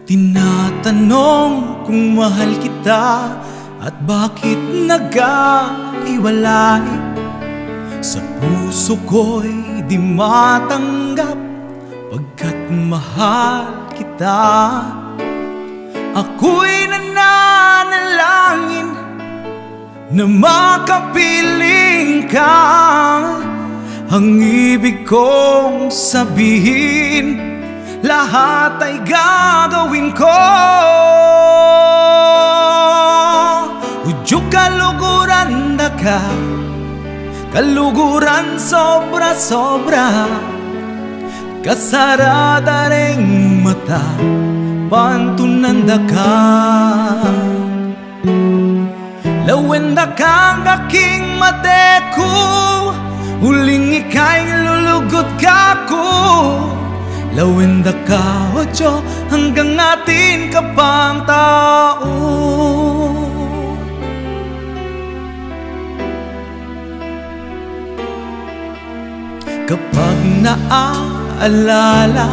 Tinatanong kung mahal kita at bakit nag-iwalay. Sa puso ko'y di matanggap pagkat mahal kita. Ako'y nananalangin na makapiling ka. Ang ibig kong sabihin, lahat ay gagawin ko. Udyok kaluguran na ka, kaluguran sobra-sobra. Kasarada ring mata, pantunanda ka. Lawenda kang aking mateku, huling ika'y lulugod ka ko. Lawenda ka, Odyo, hanggang atin ka pang tao. Kapag naaalala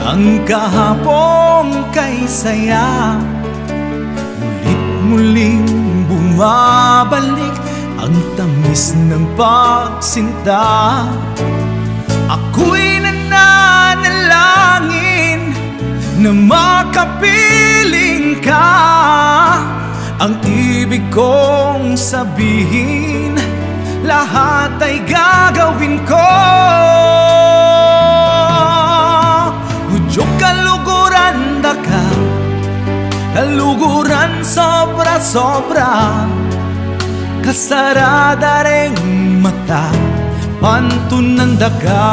ang kahapon kay saya, mulit-muling bumabalik ang tamis ng pagsinta. Ako'y nananalangin na makapiling ka. Ang ibig kong sabihin, lahat ay gagawin ko. Udyok kaluguran na ka, kaluguran sobra-sobra. Kasarada ring mata, pantunanda ka.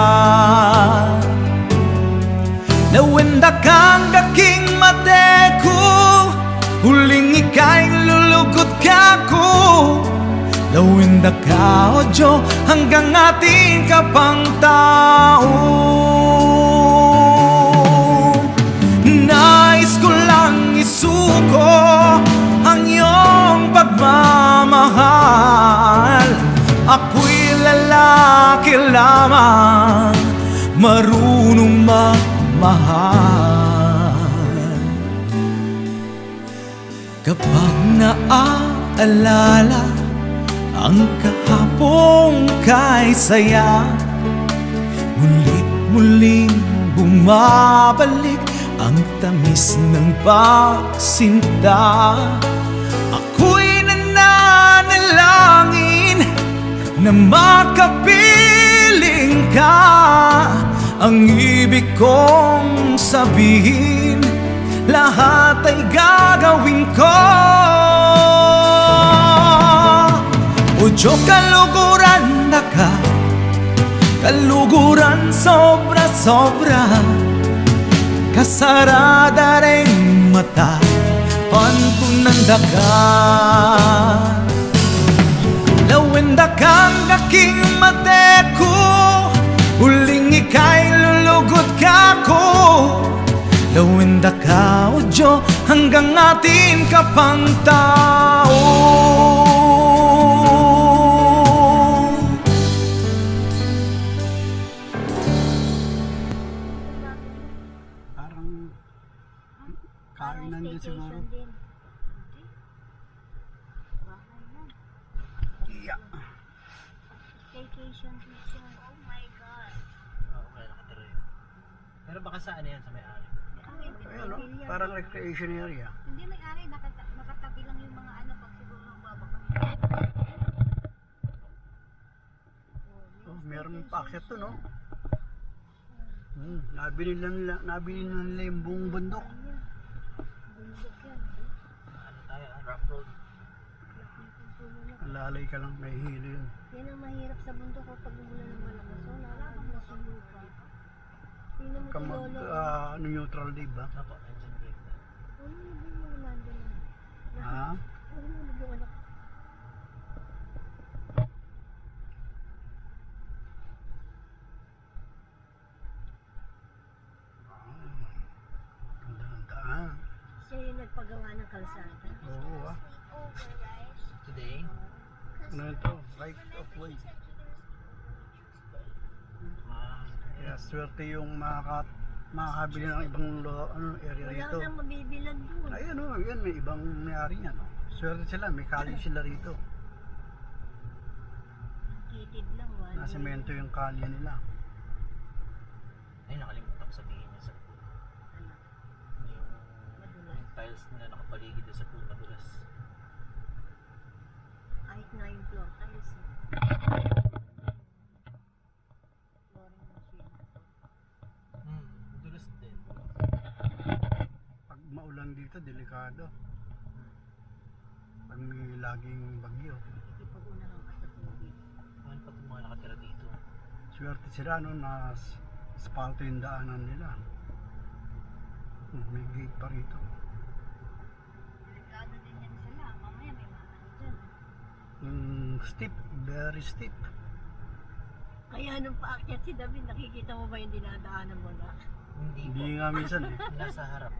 Lawenda kang aking mateku, huling ika'y lulugod ka ko. Lawenda ka, Odyo, hanggang atin ka pang tao. Nais ko lang isuko ang iyong pagmamahal. Ako'y lalaki lamang, marunong magmahal. Kapag naaalala ang kahapon kay saya, mulit-muling bumabalik ang tamis ng pagsinta. Ako'y nananalangin na makapiling ka. Ang ibig kong sabihin, lahat ay gagawin ko. Udyok kaluguran na ka, kaluguran sobra-sobra. Kasarada ring mata, pantunanda ka. Lawenda kang aking mateku, huling ika'y lulugod ka ko. Lawenda ka, Odyo, hanggang atin ka pang tao. Kainan din siguro. Yeah. Vacation picture. Oh my God. Okay, nakatuloy. Pero baka saan yan sa may-ari? Ayun, no? Parang recreation area. Hindi may-ari, nakatabi lang yung mga ano pag siguro ng babak. Oh, meron paakyat to, no? Nabili nila yung buong bundok. Bundok yan. Ano tayo, rough road. Alalay ka lang, may hilo yun. Yan ang mahirap sa bundok kapag umulan ng malakas. So, nakakabla sa lupa. Tingnan mo Ka si mag, Lolo. neutral, diba? Ako, engine brake na. Ano yung mga nandun na? Ha? Ano yung anak? Ganda-ganda. Siya yung nagpagawa ng kalsada. Oo, ah. Today, Ano ito? Right of way. ah, Kaya swerte yung makakabili ng ibang area Wala rito. nang mabibilan doon. Ayun o, yan, may ibang may-ari yan. Oh. Swerte sila, may kali sila rito. Kitid lang. Wala. Nasemento yung kalye nila. Ay, nakalimutan ko sabihin niya sa pool. Ano? Yung tiles na nakapaligid sa pool madulas. Kahit na yung floor tiles. Flooring machine. Madulas din. Pag maulan dito, delikado. Pag may laging bagyo. Ikipag-unahan ka sa tubig. Ano pa itong mga nakatira dito? Swerte sila no, na asfalto yung daanan nila. May gate pa rito. Delikado din yan sila. Mamaya may maano dyan. Steep, very steep. Kaya nung paakyat si David, nakikita mo ba yung dinadaanan mo na? Hindi Hindi po. nga minsan eh. Nasa harap.